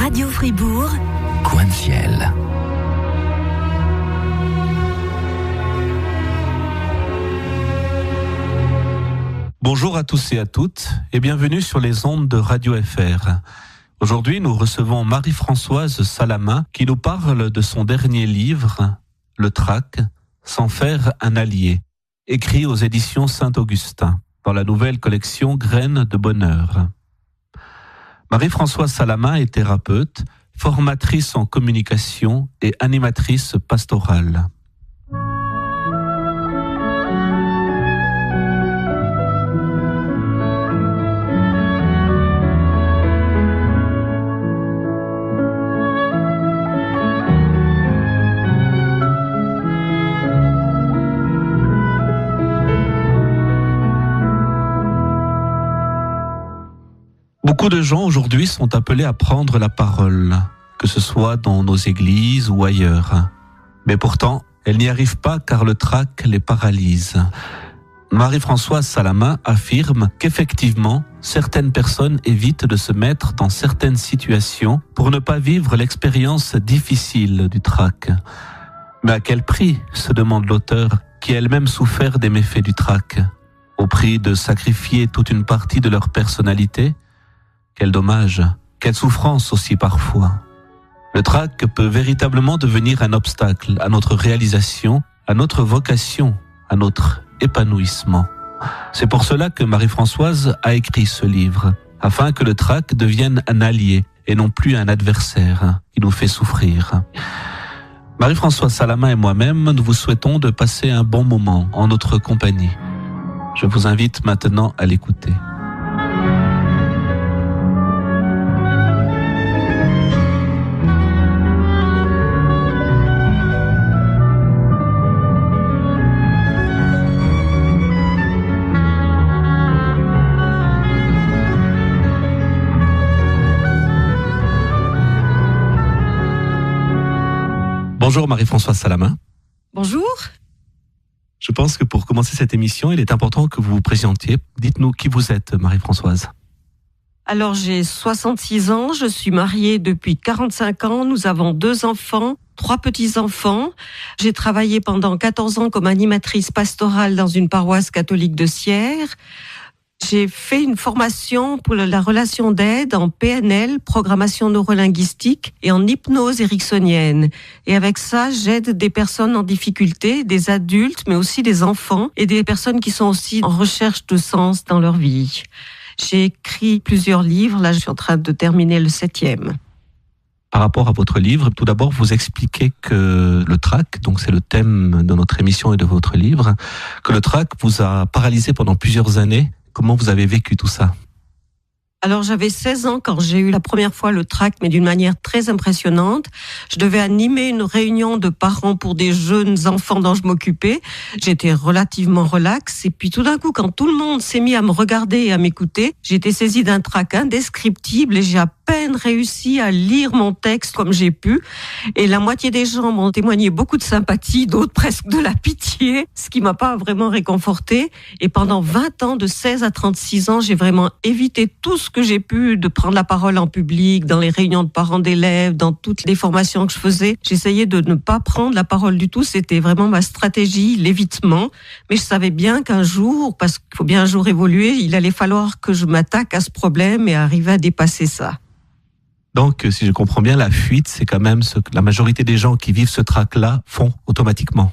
Radio Fribourg, Coin de ciel. Bonjour à tous et à toutes et bienvenue sur les ondes de Radio FR. Aujourd'hui, nous recevons Marie-Françoise Salamin qui nous parle de son dernier livre, Le Trac, s'en faire un allié, écrit aux éditions Saint-Augustin, dans la nouvelle collection Graines de bonheur. Marie-Françoise Salamin est thérapeute, formatrice en communication et animatrice pastorale. Beaucoup de gens aujourd'hui sont appelés à prendre la parole, que ce soit dans nos églises ou ailleurs. Mais pourtant, elles n'y arrivent pas car le trac les paralyse. Marie-Françoise Salamin affirme qu'effectivement, certaines personnes évitent de se mettre dans certaines situations pour ne pas vivre l'expérience difficile du trac. Mais à quel prix, se demande l'auteur, qui a elle-même souffert des méfaits du trac, au prix de sacrifier toute une partie de leur personnalité ? Quel dommage, quelle souffrance aussi parfois. Le trac peut véritablement devenir un obstacle à notre réalisation, à notre vocation, à notre épanouissement. C'est pour cela que Marie-Françoise a écrit ce livre, afin que le trac devienne un allié et non plus un adversaire qui nous fait souffrir. Marie-Françoise Salamin et moi-même, nous vous souhaitons de passer un bon moment en notre compagnie. Je vous invite maintenant à l'écouter. Bonjour Marie-Françoise Salamin. Bonjour. Je pense que pour commencer cette émission, il est important que vous vous présentiez. Dites-nous qui vous êtes, Marie-Françoise. Alors j'ai 66 ans, je suis mariée depuis 45 ans, nous avons 2 enfants, 3 petits-enfants. J'ai travaillé pendant 14 ans comme animatrice pastorale dans une paroisse catholique de Sierre. J'ai fait une formation pour la relation d'aide en PNL, programmation neurolinguistique, et en hypnose ericksonienne. Et avec ça, j'aide des personnes en difficulté, des adultes, mais aussi des enfants, et des personnes qui sont aussi en recherche de sens dans leur vie. J'ai écrit plusieurs livres, là je suis en train de terminer le 7e. Par rapport à votre livre, tout d'abord, vous expliquez que le trac, donc c'est le thème de notre émission et de votre livre, que le trac vous a paralysé pendant plusieurs années. Comment vous avez vécu tout ça ? Alors j'avais 16 ans quand j'ai eu la première fois le trac, mais d'une manière très impressionnante. Je devais animer une réunion de parents pour des jeunes enfants dont je m'occupais. J'étais relativement relax et puis tout d'un coup, quand tout le monde s'est mis à me regarder et à m'écouter, j'ai été saisie d'un trac indescriptible et j'ai à peine réussi à lire mon texte comme j'ai pu. Et la moitié des gens m'ont témoigné beaucoup de sympathie, d'autres presque de la pitié, ce qui m'a pas vraiment réconfortée. Et pendant 20 ans, de 16 à 36 ans, j'ai vraiment évité tout ce que j'ai pu de prendre la parole en public, dans les réunions de parents d'élèves, dans toutes les formations que je faisais. J'essayais de ne pas prendre la parole du tout. C'était vraiment ma stratégie, l'évitement. Mais je savais bien qu'un jour, parce qu'il faut bien un jour évoluer, il allait falloir que je m'attaque à ce problème et arriver à dépasser ça. Donc, si je comprends bien, la fuite, c'est quand même ce que la majorité des gens qui vivent ce trac-là font automatiquement.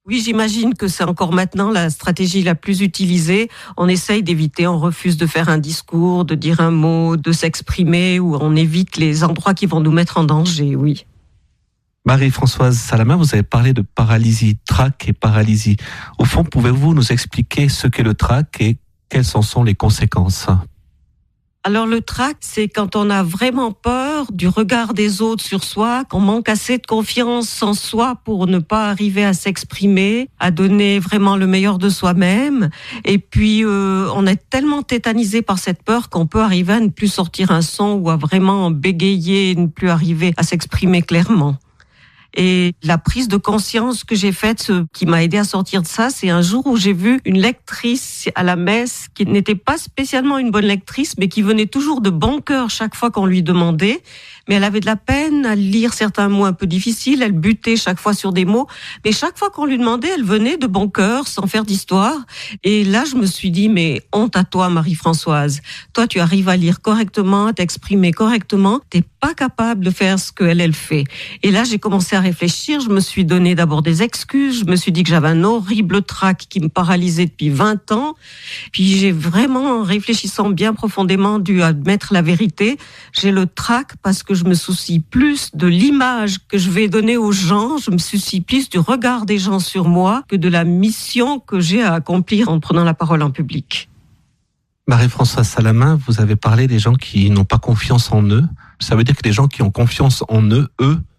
Oui, j'imagine que c'est encore maintenant la stratégie la plus utilisée. On essaye d'éviter, on refuse de faire un discours, de dire un mot, de s'exprimer, ou on évite les endroits qui vont nous mettre en danger, oui. Marie-Françoise Salamin, vous avez parlé de paralysie, trac et paralysie. Au fond, pouvez-vous nous expliquer ce qu'est le trac et quelles en sont les conséquences ? Alors le trac, c'est quand on a vraiment peur du regard des autres sur soi, qu'on manque assez de confiance en soi pour ne pas arriver à s'exprimer, à donner vraiment le meilleur de soi-même. Et puis on est tellement tétanisé par cette peur qu'on peut arriver à ne plus sortir un son ou à vraiment bégayer, ne plus arriver à s'exprimer clairement. Et la prise de conscience que j'ai faite, ce qui m'a aidé à sortir de ça, c'est un jour où j'ai vu une lectrice à la messe qui n'était pas spécialement une bonne lectrice, mais qui venait toujours de bon cœur chaque fois qu'on lui demandait. Mais elle avait de la peine à lire certains mots un peu difficiles, elle butait chaque fois sur des mots, mais chaque fois qu'on lui demandait, elle venait de bon cœur, sans faire d'histoire. Et là, je me suis dit, mais honte à toi, Marie-Françoise. Toi, tu arrives à lire correctement, à t'exprimer correctement, t'es pas capable de faire ce qu'elle fait. Et là, j'ai commencé à réfléchir, je me suis donné d'abord des excuses, je me suis dit que j'avais un horrible trac qui me paralysait depuis 20 ans. Puis j'ai vraiment, en réfléchissant bien profondément, dû admettre la vérité. J'ai le trac parce que je me soucie plus de l'image que je vais donner aux gens, je me soucie plus du regard des gens sur moi que de la mission que j'ai à accomplir en prenant la parole en public. Marie-Françoise Salamin, vous avez parlé des gens qui n'ont pas confiance en eux. Ça veut dire que les gens qui ont confiance en eux,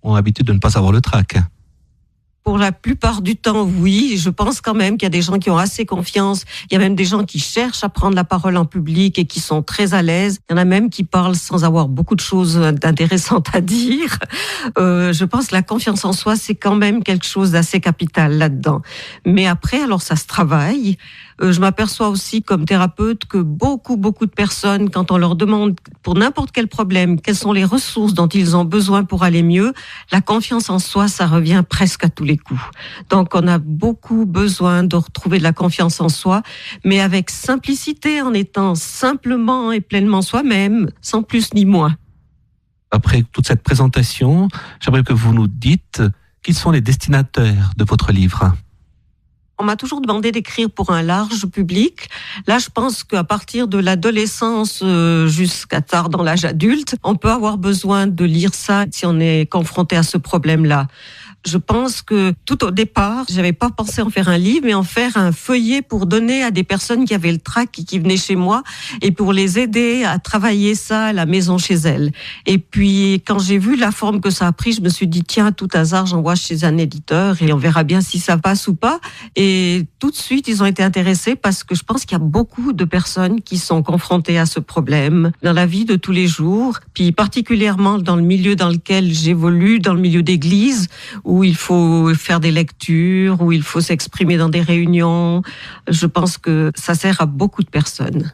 ont l'habitude de ne pas avoir le trac. Pour la plupart du temps, oui. Je pense quand même qu'il y a des gens qui ont assez confiance. Il y a même des gens qui cherchent à prendre la parole en public et qui sont très à l'aise. Il y en a même qui parlent sans avoir beaucoup de choses intéressantes à dire. Je pense que la confiance en soi, c'est quand même quelque chose d'assez capital là-dedans. Mais après, alors ça se travaille. Je m'aperçois aussi comme thérapeute que beaucoup de personnes, quand on leur demande pour n'importe quel problème, quelles sont les ressources dont ils ont besoin pour aller mieux, la confiance en soi, ça revient presque à tous les coups. Donc on a beaucoup besoin de retrouver de la confiance en soi, mais avec simplicité, en étant simplement et pleinement soi-même, sans plus ni moins. Après toute cette présentation, j'aimerais que vous nous dites qui sont les destinataires de votre livre. On m'a toujours demandé d'écrire pour un large public. Là, je pense qu'à partir de l'adolescence jusqu'à tard dans l'âge adulte, on peut avoir besoin de lire ça si on est confronté à ce problème-là. Je pense que tout au départ, j'avais pas pensé en faire un livre, mais en faire un feuillet pour donner à des personnes qui avaient le trac et qui venaient chez moi et pour les aider à travailler ça à la maison chez elles. Et puis, quand j'ai vu la forme que ça a pris, je me suis dit, tiens, à tout hasard, j'envoie chez un éditeur et on verra bien si ça passe ou pas. Et tout de suite, ils ont été intéressés parce que je pense qu'il y a beaucoup de personnes qui sont confrontées à ce problème dans la vie de tous les jours, puis particulièrement dans le milieu dans lequel j'évolue, dans le milieu d'église, où il faut faire des lectures, où il faut s'exprimer dans des réunions. Je pense que ça sert à beaucoup de personnes.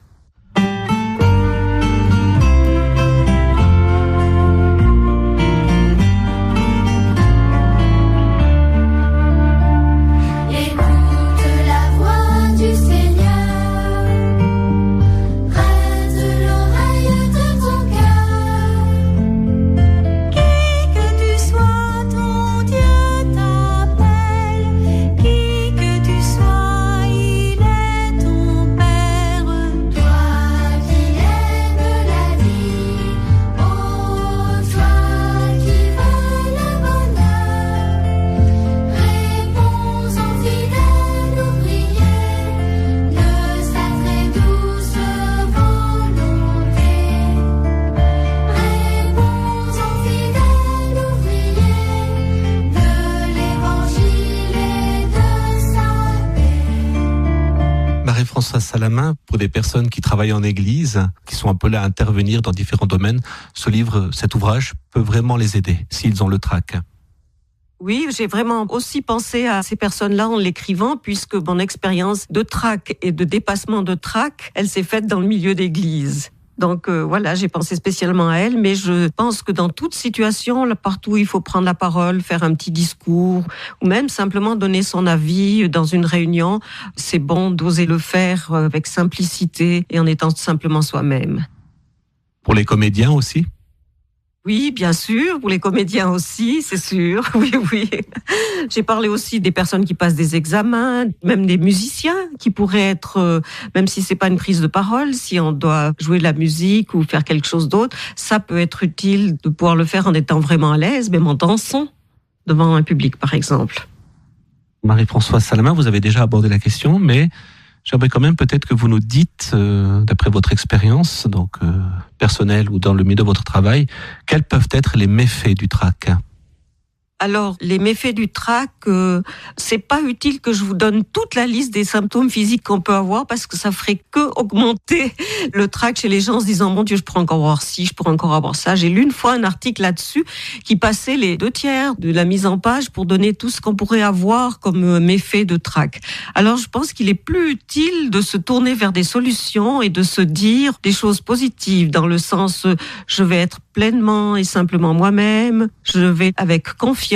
Marie-Françoise Salamin, pour des personnes qui travaillent en église, qui sont appelées à intervenir dans différents domaines, ce livre, cet ouvrage peut vraiment les aider s'ils ont le trac. Oui, j'ai vraiment aussi pensé à ces personnes-là en l'écrivant, puisque mon expérience de trac et de dépassement de trac, elle s'est faite dans le milieu d'église. Donc voilà, j'ai pensé spécialement à elle, mais je pense que dans toute situation, là, partout où il faut prendre la parole, faire un petit discours, ou même simplement donner son avis dans une réunion, c'est bon d'oser le faire avec simplicité et en étant simplement soi-même. Pour les comédiens aussi ? Oui, bien sûr, pour les comédiens aussi, c'est sûr, oui. J'ai parlé aussi des personnes qui passent des examens, même des musiciens qui pourraient être, même si c'est pas une prise de parole, si on doit jouer de la musique ou faire quelque chose d'autre, ça peut être utile de pouvoir le faire en étant vraiment à l'aise, même en dansant devant un public, par exemple. Marie-Françoise Salamin, vous avez déjà abordé la question, mais j'aimerais quand même peut-être que vous nous dites, d'après votre expérience, donc personnelle ou dans le milieu de votre travail, quels peuvent être les méfaits du trac ? Alors, les méfaits du trac, c'est pas utile que je vous donne toute la liste des symptômes physiques qu'on peut avoir parce que ça ferait que augmenter le trac chez les gens en se disant, mon Dieu, je pourrais encore avoir ci, je pourrais encore avoir ça. J'ai lu une fois un article là-dessus qui passait les 2/3 de la mise en page pour donner tout ce qu'on pourrait avoir comme méfaits de trac. Alors, je pense qu'il est plus utile de se tourner vers des solutions et de se dire des choses positives dans le sens, je vais être pleinement et simplement moi-même, je vais avec confiance.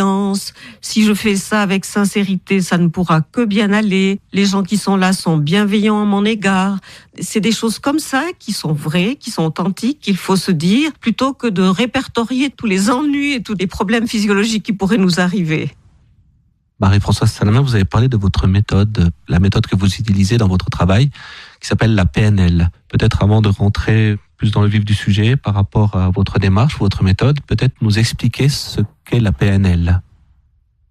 Si je fais ça avec sincérité, ça ne pourra que bien aller. Les gens qui sont là sont bienveillants à mon égard. C'est des choses comme ça qui sont vraies, qui sont authentiques, qu'il faut se dire, plutôt que de répertorier tous les ennuis et tous les problèmes physiologiques qui pourraient nous arriver. Marie-Françoise Salamin, vous avez parlé de votre méthode, la méthode que vous utilisez dans votre travail, qui s'appelle la PNL. Peut-être avant de rentrer plus dans le vif du sujet par rapport à votre démarche, votre méthode, peut-être nous expliquer ce qu'est la PNL.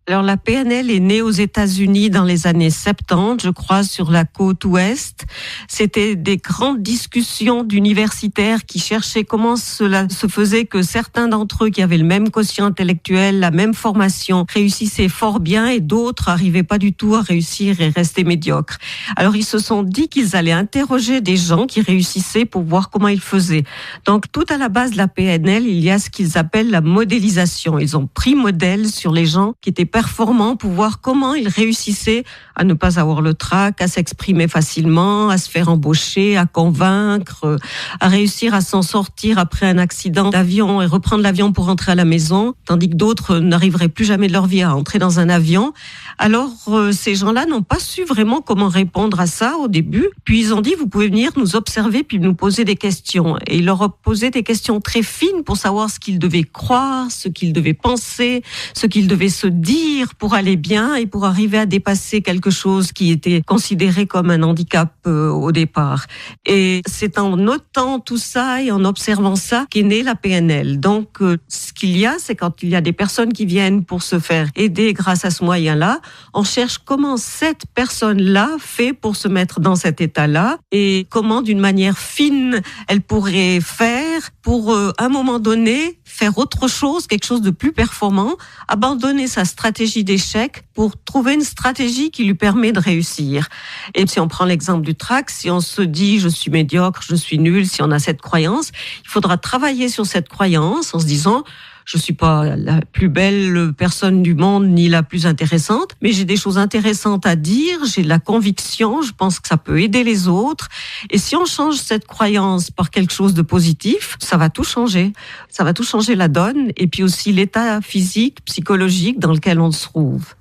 Alors la PNL est née aux États-Unis dans les années 70, je crois, sur la côte ouest. C'était des grandes discussions d'universitaires qui cherchaient comment cela se faisait que certains d'entre eux qui avaient le même quotient intellectuel, la même formation, réussissaient fort bien et d'autres n'arrivaient pas du tout à réussir et restaient médiocres. Alors ils se sont dit qu'ils allaient interroger des gens qui réussissaient pour voir comment ils faisaient. Donc tout à la base de la PNL, il y a ce qu'ils appellent la modélisation. Ils ont pris modèle sur les gens qui étaient performants pour voir comment ils réussissaient à ne pas avoir le trac, à s'exprimer facilement, à se faire embaucher, à convaincre, à réussir à s'en sortir après un accident d'avion et reprendre l'avion pour rentrer à la maison, tandis que d'autres n'arriveraient plus jamais de leur vie à entrer dans un avion. Alors, ces gens-là n'ont pas su vraiment comment répondre à ça au début. Puis ils ont dit, vous pouvez venir nous observer puis nous poser des questions. Et ils leur ont posé des questions très fines pour savoir ce qu'ils devaient croire, ce qu'ils devaient penser, ce qu'ils devaient se dire pour aller bien et pour arriver à dépasser quelque chose qui était considéré comme un handicap au départ. Et c'est en notant tout ça et en observant ça qu'est née la PNL. Donc, ce qu'il y a, c'est quand il y a des personnes qui viennent pour se faire aider grâce à ce moyen-là, on cherche comment cette personne-là fait pour se mettre dans cet état-là et comment, d'une manière fine, elle pourrait faire pour, à un moment donné, faire autre chose, quelque chose de plus performant, abandonner sa stratégie d'échec pour trouver une stratégie qui lui permet de réussir. Et si on prend l'exemple du trac, si on se dit je suis médiocre, je suis nul, si on a cette croyance, il faudra travailler sur cette croyance en se disant je suis pas la plus belle personne du monde ni la plus intéressante, mais j'ai des choses intéressantes à dire, j'ai de la conviction, je pense que ça peut aider les autres. Et si on change cette croyance par quelque chose de positif, ça va tout changer. Ça va tout changer la donne et puis aussi l'état physique, psychologique dans lequel on se trouve.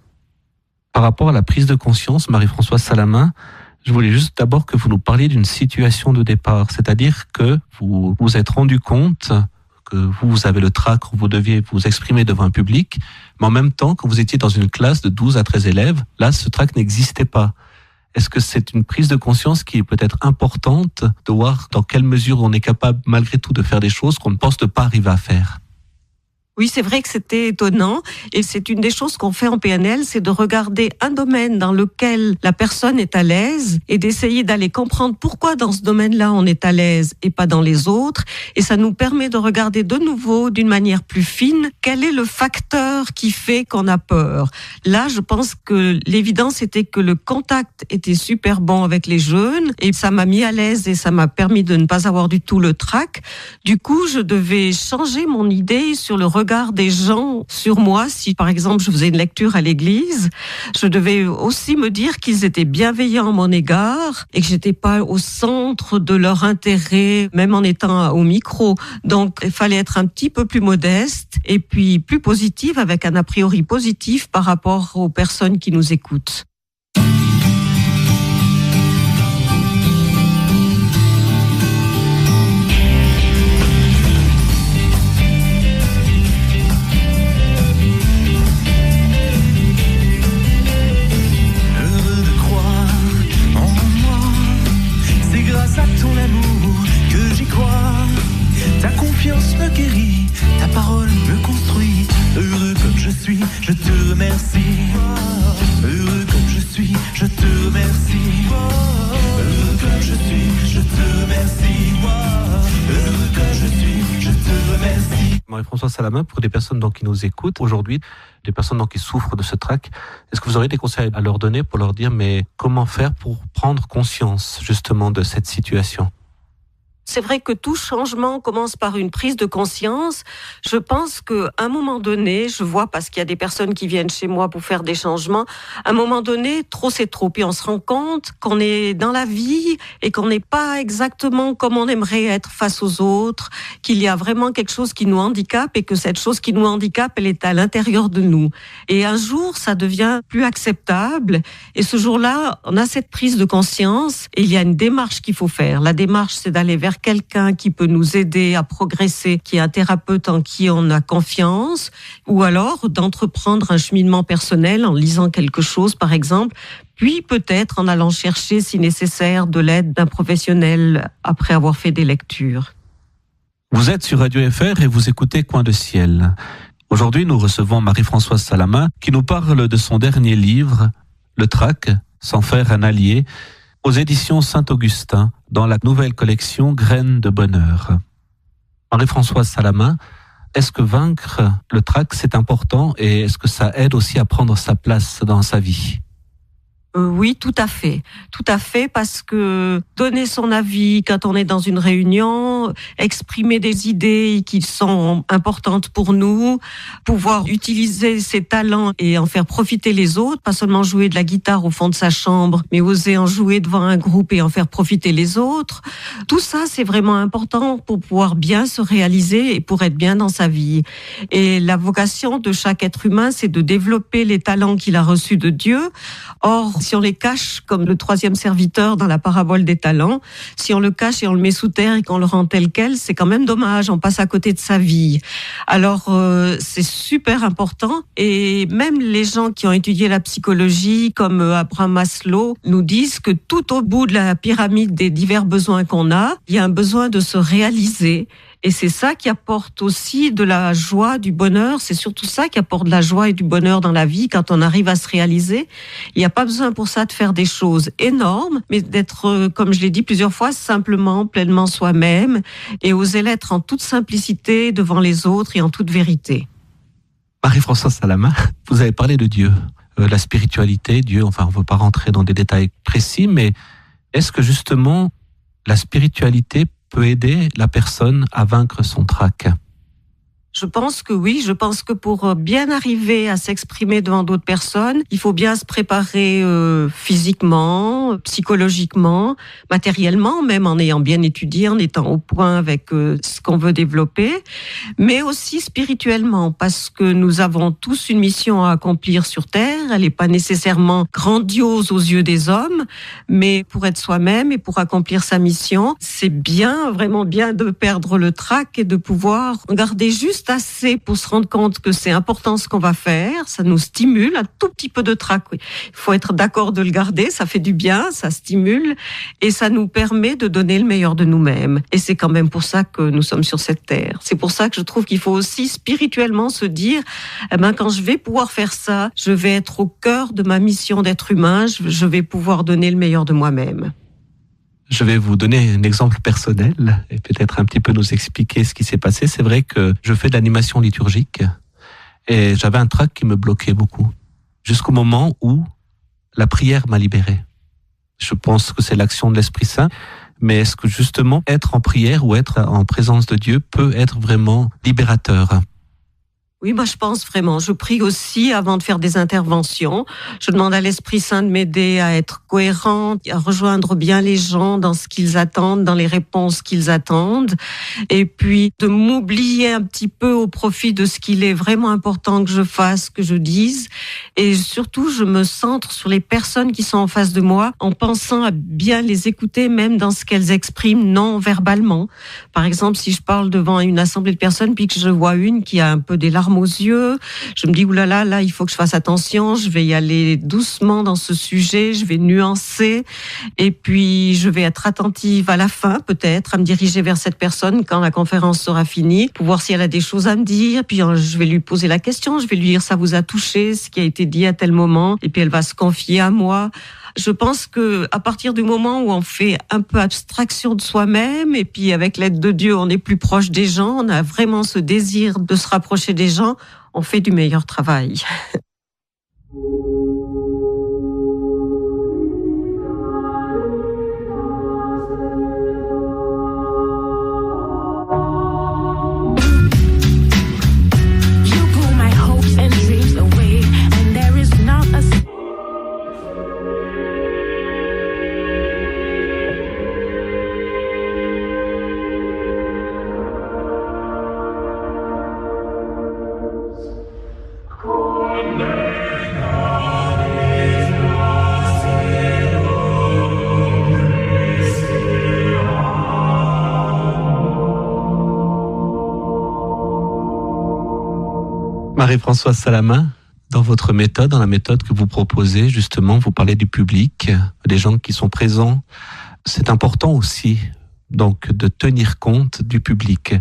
Par rapport à la prise de conscience, Marie-Françoise Salamin, je voulais juste d'abord que vous nous parliez d'une situation de départ, c'est-à-dire que vous vous êtes rendu compte que vous avez le trac, vous deviez vous exprimer devant un public, mais en même temps, quand vous étiez dans une classe de 12 à 13 élèves, là, ce trac n'existait pas. Est-ce que c'est une prise de conscience qui est peut-être importante de voir dans quelle mesure on est capable, malgré tout, de faire des choses qu'on ne pense pas arriver à faire ? Oui, c'est vrai que c'était étonnant et c'est une des choses qu'on fait en PNL, c'est de regarder un domaine dans lequel la personne est à l'aise et d'essayer d'aller comprendre pourquoi dans ce domaine-là on est à l'aise et pas dans les autres. Et ça nous permet de regarder de nouveau d'une manière plus fine quel est le facteur qui fait qu'on a peur. Là, je pense que l'évidence était que le contact était super bon avec les jeunes et ça m'a mis à l'aise et ça m'a permis de ne pas avoir du tout le trac. Du coup, je devais changer mon idée sur le regard des gens sur moi. Si par exemple je faisais une lecture à l'église, je devais aussi me dire qu'ils étaient bienveillants à mon égard et que j'étais pas au centre de leur intérêt, même en étant au micro. Donc il fallait être un petit peu plus modeste et puis plus positive, avec un a priori positif par rapport aux personnes qui nous écoutent. Ta parole me construit. Heureux comme je suis, je te remercie. Heureux comme je Marie-Françoise Salamin, pour des personnes donc, qui nous écoutent aujourd'hui, des personnes donc, qui souffrent de ce trac, est-ce que vous aurez des conseils à leur donner pour leur dire mais comment faire pour prendre conscience justement de cette situation ? C'est vrai que tout changement commence par une prise de conscience. Je pense qu'à un moment donné, je vois parce qu'il y a des personnes qui viennent chez moi pour faire des changements, à un moment donné, trop c'est trop. Puis on se rend compte qu'on est dans la vie et qu'on n'est pas exactement comme on aimerait être face aux autres, qu'il y a vraiment quelque chose qui nous handicape et que cette chose qui nous handicape, elle est à l'intérieur de nous. Et un jour, ça devient plus acceptable. Et ce jour-là, on a cette prise de conscience et il y a une démarche qu'il faut faire. La démarche, c'est d'aller vers quelqu'un qui peut nous aider à progresser, qui est un thérapeute en qui on a confiance, ou alors d'entreprendre un cheminement personnel en lisant quelque chose, par exemple, puis peut-être en allant chercher, si nécessaire, de l'aide d'un professionnel après avoir fait des lectures. Vous êtes sur Radio FR et vous écoutez Coin de Ciel. Aujourd'hui, nous recevons Marie-Françoise Salamin qui nous parle de son dernier livre, Le Trac, s'en faire un allié, aux éditions Saint-Augustin, dans la nouvelle collection Graines de bonheur. Marie-Françoise Salamin, est-ce que vaincre le trac, c'est important et est-ce que ça aide aussi à prendre sa place dans sa vie ? Oui, tout à fait, parce que donner son avis quand on est dans une réunion, exprimer des idées qui sont importantes pour nous, pouvoir utiliser ses talents et en faire profiter les autres, pas seulement jouer de la guitare au fond de sa chambre, mais oser en jouer devant un groupe et en faire profiter les autres. Tout ça, c'est vraiment important pour pouvoir bien se réaliser et pour être bien dans sa vie. Et la vocation de chaque être humain, c'est de développer les talents qu'il a reçus de Dieu. Or, si on les cache comme le troisième serviteur dans la parabole des talents, si on le cache et on le met sous terre et qu'on le rend tel quel, c'est quand même dommage, on passe à côté de sa vie. Alors, c'est super important et même les gens qui ont étudié la psychologie, comme Abraham Maslow, nous disent que tout au bout de la pyramide des divers besoins qu'on a, il y a un besoin de se réaliser. Et c'est ça qui apporte aussi de la joie, du bonheur. C'est surtout ça qui apporte de la joie et du bonheur dans la vie quand on arrive à se réaliser. Il n'y a pas besoin pour ça de faire des choses énormes, mais d'être, comme je l'ai dit plusieurs fois, simplement, pleinement soi-même et oser l'être en toute simplicité devant les autres et en toute vérité. Marie-Françoise Salamin, vous avez parlé de Dieu, la spiritualité, Dieu, enfin on ne veut pas rentrer dans des détails précis, mais est-ce que justement la spiritualité peut aider la personne à vaincre son trac ? Je pense que oui, je pense que pour bien arriver à s'exprimer devant d'autres personnes, il faut bien se préparer physiquement, psychologiquement, matériellement, même en ayant bien étudié, en étant au point avec ce qu'on veut développer, mais aussi spirituellement, parce que nous avons tous une mission à accomplir sur Terre. Elle n'est pas nécessairement grandiose aux yeux des hommes, mais pour être soi-même et pour accomplir sa mission, c'est bien, vraiment bien de perdre le trac et de pouvoir garder juste assez pour se rendre compte que c'est important ce qu'on va faire, ça nous stimule, un tout petit peu de trac, oui. Il faut être d'accord de le garder, ça fait du bien, ça stimule et ça nous permet de donner le meilleur de nous-mêmes. Et c'est quand même pour ça que nous sommes sur cette terre. C'est pour ça que je trouve qu'il faut aussi spirituellement se dire, quand je vais pouvoir faire ça, je vais être au cœur de ma mission d'être humain, je vais pouvoir donner le meilleur de moi-même. Je vais vous donner un exemple personnel et peut-être un petit peu nous expliquer ce qui s'est passé. C'est vrai que je fais de l'animation liturgique et j'avais un trac qui me bloquait beaucoup jusqu'au moment où la prière m'a libéré. Je pense que c'est l'action de l'Esprit Saint, mais est-ce que justement être en prière ou être en présence de Dieu peut être vraiment libérateur ? Oui, moi je pense vraiment. Je prie aussi avant de faire des interventions. Je demande à l'Esprit Saint de m'aider à être cohérente, à rejoindre bien les gens dans ce qu'ils attendent, dans les réponses qu'ils attendent. Et puis de m'oublier un petit peu au profit de ce qu'il est vraiment important que je fasse, que je dise. Et surtout, je me centre sur les personnes qui sont en face de moi en pensant à bien les écouter, même dans ce qu'elles expriment non verbalement. Par exemple, si je parle devant une assemblée de personnes puis que je vois une qui a un peu des larmes aux yeux, je me dis oulala, là il faut que je fasse attention, je vais y aller doucement dans ce sujet, je vais nuancer et puis je vais être attentive à la fin peut-être, à me diriger vers cette personne quand la conférence sera finie, pour voir si elle a des choses à me dire, puis je vais lui poser la question, je vais lui dire ça vous a touché, ce qui a été dit à tel moment, et puis elle va se confier à moi. Je pense que à partir du moment où on fait un peu abstraction de soi-même et puis avec l'aide de Dieu, on est plus proche des gens, on a vraiment ce désir de se rapprocher des gens, on fait du meilleur travail. Marie-Françoise Salamin, dans votre méthode, dans la méthode que vous proposez, justement, vous parlez du public, des gens qui sont présents. C'est important aussi, donc, de tenir compte du public.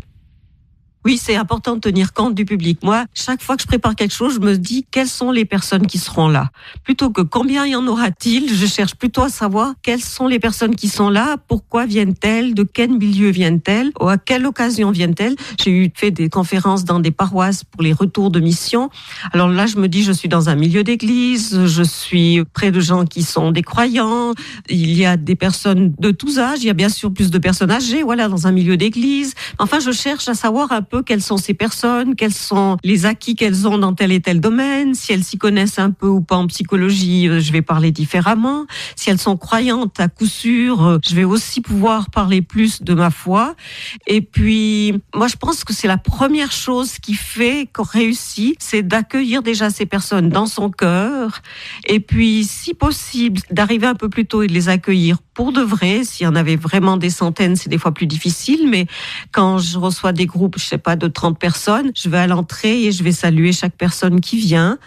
Oui, c'est important de tenir compte du public. Moi, chaque fois que je prépare quelque chose, je me dis quelles sont les personnes qui seront là. Plutôt que combien y en aura-t-il, je cherche plutôt à savoir quelles sont les personnes qui sont là, pourquoi viennent-elles, de quel milieu viennent-elles, ou à quelle occasion viennent-elles. J'ai fait des conférences dans des paroisses pour les retours de mission. Alors là, je me dis, je suis dans un milieu d'église, je suis près de gens qui sont des croyants, il y a des personnes de tous âges, il y a bien sûr plus de personnes âgées, voilà, dans un milieu d'église. Enfin, je cherche à savoir un peu quelles sont ces personnes, quels sont les acquis qu'elles ont dans tel et tel domaine, si elles s'y connaissent un peu ou pas en psychologie, je vais parler différemment. Si elles sont croyantes, à coup sûr, je vais aussi pouvoir parler plus de ma foi. Et puis, moi, je pense que c'est la première chose qui fait qu'on réussit, c'est d'accueillir déjà ces personnes dans son cœur. Et puis, si possible, d'arriver un peu plus tôt et de les accueillir pour de vrai. S'il y en avait vraiment des centaines, c'est des fois plus difficile, mais quand je reçois des groupes, je sais pas, de 30 personnes, je vais à l'entrée et je vais saluer chaque personne qui vient.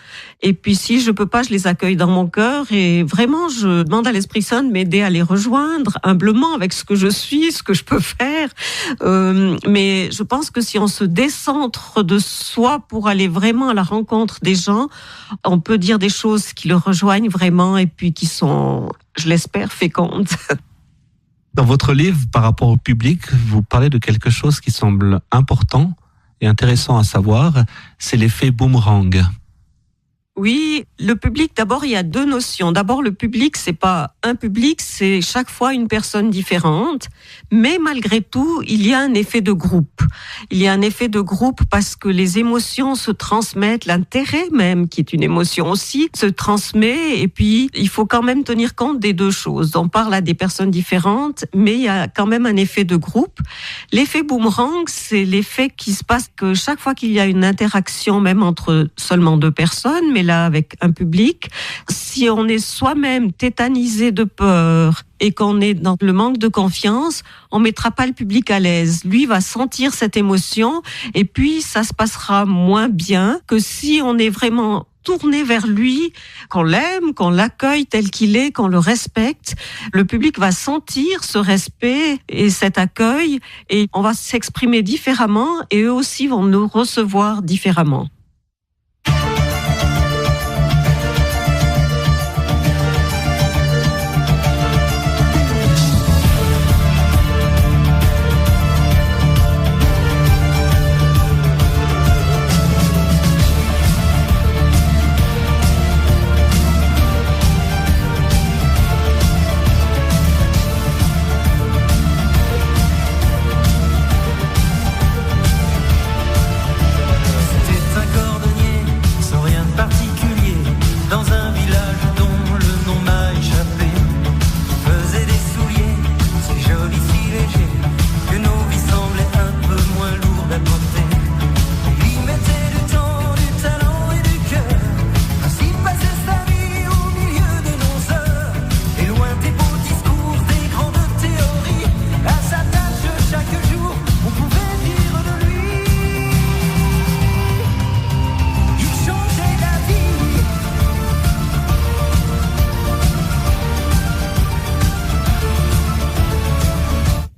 Et puis si je peux pas, je les accueille dans mon cœur et vraiment, je demande à l'Esprit Saint de m'aider à les rejoindre humblement avec ce que je suis, ce que je peux faire. Mais je pense que si on se décentre de soi pour aller vraiment à la rencontre des gens, on peut dire des choses qui le rejoignent vraiment et puis qui sont, je l'espère, fécondes. Dans votre livre, par rapport au public, vous parlez de quelque chose qui semble important et intéressant à savoir, c'est l'effet boomerang. Oui, le public, d'abord, il y a deux notions. D'abord, le public, c'est pas un public, c'est chaque fois une personne différente. Mais malgré tout, il y a un effet de groupe. Il y a un effet de groupe parce que les émotions se transmettent, l'intérêt même, qui est une émotion aussi, se transmet. Et puis, il faut quand même tenir compte des deux choses. On parle à des personnes différentes, mais il y a quand même un effet de groupe. L'effet boomerang, c'est l'effet qui se passe que chaque fois qu'il y a une interaction, même entre seulement deux personnes, mais là avec un public, si on est soi-même tétanisé de peur et qu'on est dans le manque de confiance, on mettra pas le public à l'aise. Lui va sentir cette émotion et puis ça se passera moins bien que si on est vraiment tourné vers lui, qu'on l'aime, qu'on l'accueille tel qu'il est, qu'on le respecte. Le public va sentir ce respect et cet accueil et on va s'exprimer différemment et eux aussi vont nous recevoir différemment.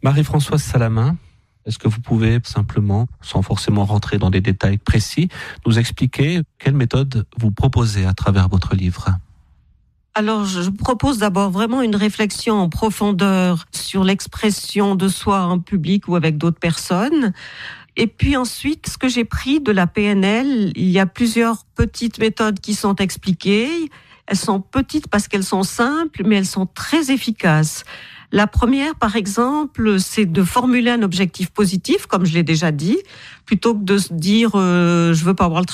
Marie-Françoise Salamin, est-ce que vous pouvez simplement, sans forcément rentrer dans des détails précis, nous expliquer quelle méthode vous proposez à travers votre livre ? Alors, je propose d'abord vraiment une réflexion en profondeur sur l'expression de soi en public ou avec d'autres personnes. Et puis ensuite, ce que j'ai pris de la PNL, il y a plusieurs petites méthodes qui sont expliquées. Elles sont petites parce qu'elles sont simples, mais elles sont très efficaces. La première, par exemple, c'est de formuler un objectif positif, comme je l'ai déjà dit, plutôt que de se dire je veux pas avoir le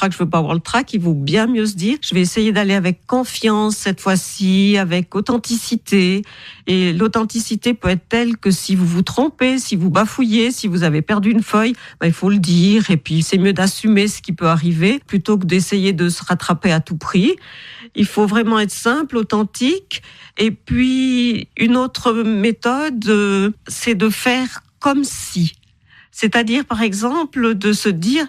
trac, il vaut bien mieux se dire je vais essayer d'aller avec confiance cette fois-ci, avec authenticité. Et l'authenticité peut être telle que si vous vous trompez, si vous bafouillez, si vous avez perdu une feuille, il faut le dire. Et puis c'est mieux d'assumer ce qui peut arriver plutôt que d'essayer de se rattraper à tout prix. Il faut vraiment être simple, authentique. Et puis, une autre méthode, c'est de faire comme si. C'est-à-dire, par exemple, de se dire,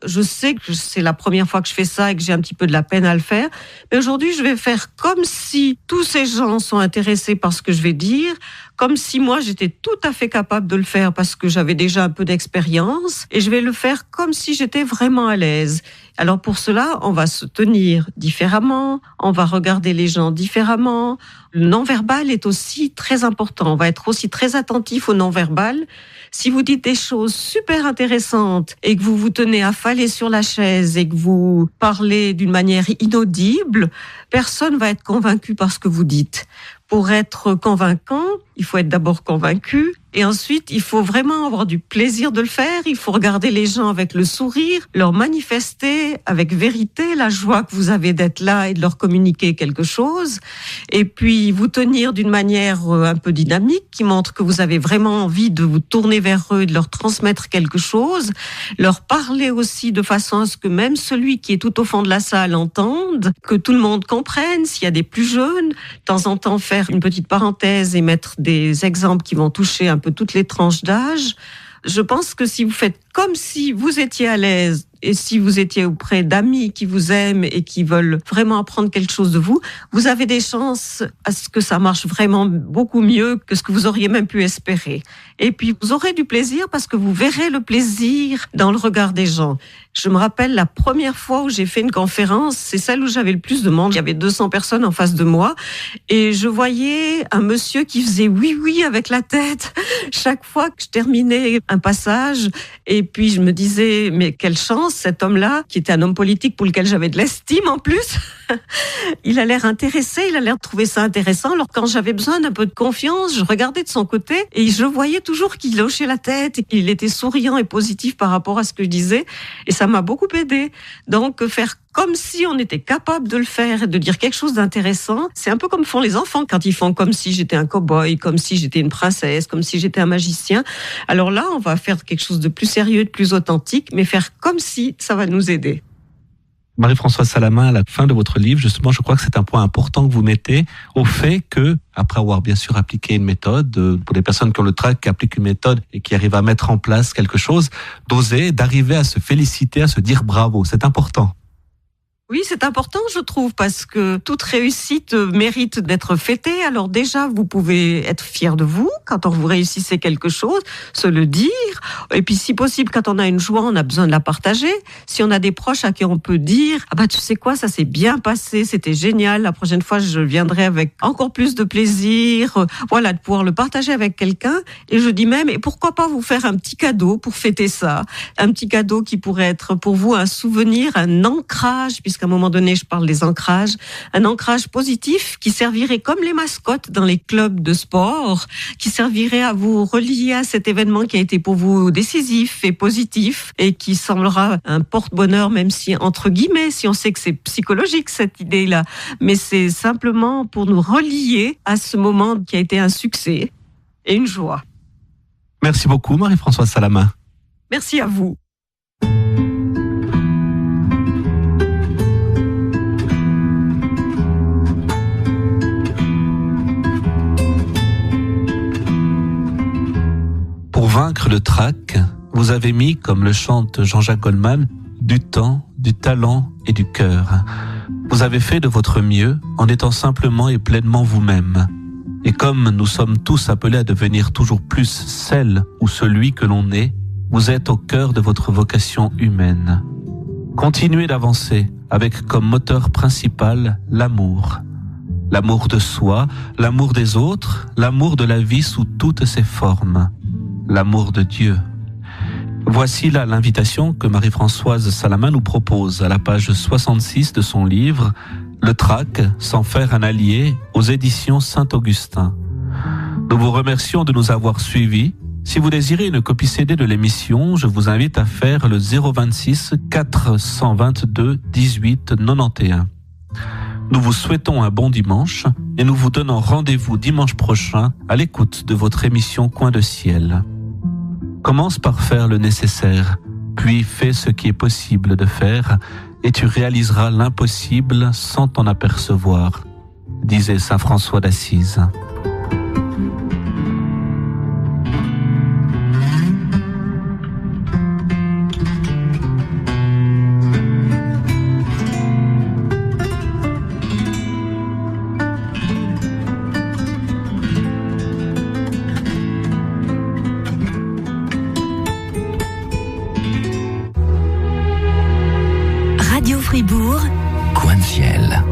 je sais que c'est la première fois que je fais ça et que j'ai un petit peu de la peine à le faire, mais aujourd'hui, je vais faire comme si tous ces gens sont intéressés par ce que je vais dire, comme si moi, j'étais tout à fait capable de le faire parce que j'avais déjà un peu d'expérience, et je vais le faire comme si j'étais vraiment à l'aise. Alors pour cela, on va se tenir différemment, on va regarder les gens différemment. Le non-verbal est aussi très important. On va être aussi très attentif au non-verbal. Si vous dites des choses super intéressantes et que vous vous tenez affalé sur la chaise et que vous parlez d'une manière inaudible, personne va être convaincu par ce que vous dites. Pour être convaincant, il faut être d'abord convaincu. Et ensuite, il faut vraiment avoir du plaisir de le faire. Il faut regarder les gens avec le sourire, leur manifester avec vérité la joie que vous avez d'être là et de leur communiquer quelque chose. Et puis, vous tenir d'une manière un peu dynamique qui montre que vous avez vraiment envie de vous tourner vers eux et de leur transmettre quelque chose. Leur parler aussi de façon à ce que même celui qui est tout au fond de la salle entende, que tout le monde comprenne. S'il y a des plus jeunes, de temps en temps faire une petite parenthèse et mettre des exemples qui vont toucher un peu toutes les tranches d'âge. Je pense que si vous faites comme si vous étiez à l'aise et si vous étiez auprès d'amis qui vous aiment et qui veulent vraiment apprendre quelque chose de vous, vous avez des chances à ce que ça marche vraiment beaucoup mieux que ce que vous auriez même pu espérer. Et puis, vous aurez du plaisir parce que vous verrez le plaisir dans le regard des gens. Je me rappelle la première fois où j'ai fait une conférence, c'est celle où j'avais le plus de monde. Il y avait 200 personnes en face de moi et je voyais un monsieur qui faisait oui, oui avec la tête chaque fois que je terminais un passage. Et puis, je me disais, mais quelle chance, cet homme-là, qui était un homme politique pour lequel j'avais de l'estime en plus, il a l'air intéressé, il a l'air de trouver ça intéressant. Alors, quand j'avais besoin d'un peu de confiance, je regardais de son côté et je voyais toujours qu'il hochait la tête et qu'il était souriant et positif par rapport à ce que je disais. Et ça m'a beaucoup aidé. Donc, faire comme si on était capable de le faire et de dire quelque chose d'intéressant, c'est un peu comme font les enfants quand ils font comme si j'étais un cow-boy, comme si j'étais une princesse, comme si j'étais un magicien. Alors là, on va faire quelque chose de plus sérieux, de plus authentique, mais faire comme si ça va nous aider. Marie-Françoise Salamin, à la fin de votre livre, justement, je crois que c'est un point important que vous mettez au fait que, après avoir bien sûr appliqué une méthode, pour les personnes qui ont le trac, qui appliquent une méthode et qui arrivent à mettre en place quelque chose, d'oser, d'arriver à se féliciter, à se dire bravo. C'est important. Oui, c'est important, je trouve, parce que toute réussite mérite d'être fêtée. Alors déjà, vous pouvez être fier de vous quand vous réussissez quelque chose, se le dire. Et puis, si possible, quand on a une joie, on a besoin de la partager. Si on a des proches à qui on peut dire « Ah bah, tu sais quoi, ça s'est bien passé, c'était génial. La prochaine fois, je viendrai avec encore plus de plaisir. » Voilà, de pouvoir le partager avec quelqu'un. Et je dis même, et pourquoi pas vous faire un petit cadeau pour fêter ça? Un petit cadeau qui pourrait être pour vous un souvenir, un ancrage, puisqu'à un moment donné, je parle des ancrages, un ancrage positif qui servirait comme les mascottes dans les clubs de sport, qui servirait à vous relier à cet événement qui a été pour vous décisif et positif et qui semblera un porte-bonheur, même si, entre guillemets, si on sait que c'est psychologique cette idée-là, mais c'est simplement pour nous relier à ce moment qui a été un succès et une joie. Merci beaucoup, Marie-Françoise Salamin. Merci à vous. Pour vaincre le trac, vous avez mis, comme le chante Jean-Jacques Goldman, du temps, du talent et du cœur. Vous avez fait de votre mieux en étant simplement et pleinement vous-même. Et comme nous sommes tous appelés à devenir toujours plus celle ou celui que l'on est, vous êtes au cœur de votre vocation humaine. Continuez d'avancer avec comme moteur principal l'amour. L'amour de soi, l'amour des autres, l'amour de la vie sous toutes ses formes, l'amour de Dieu. Voici là l'invitation que Marie-Françoise Salamin nous propose à la page 66 de son livre « Le trac, s'en faire un allié » aux éditions Saint-Augustin. Nous vous remercions de nous avoir suivis. Si vous désirez une copie CD de l'émission, je vous invite à faire le 026 422 18 91. Nous vous souhaitons un bon dimanche et nous vous donnons rendez-vous dimanche prochain à l'écoute de votre émission Coin de ciel. Commence par faire le nécessaire, puis fais ce qui est possible de faire et tu réaliseras l'impossible sans t'en apercevoir, disait saint François d'Assise. Radio Fribourg, Coin de ciel.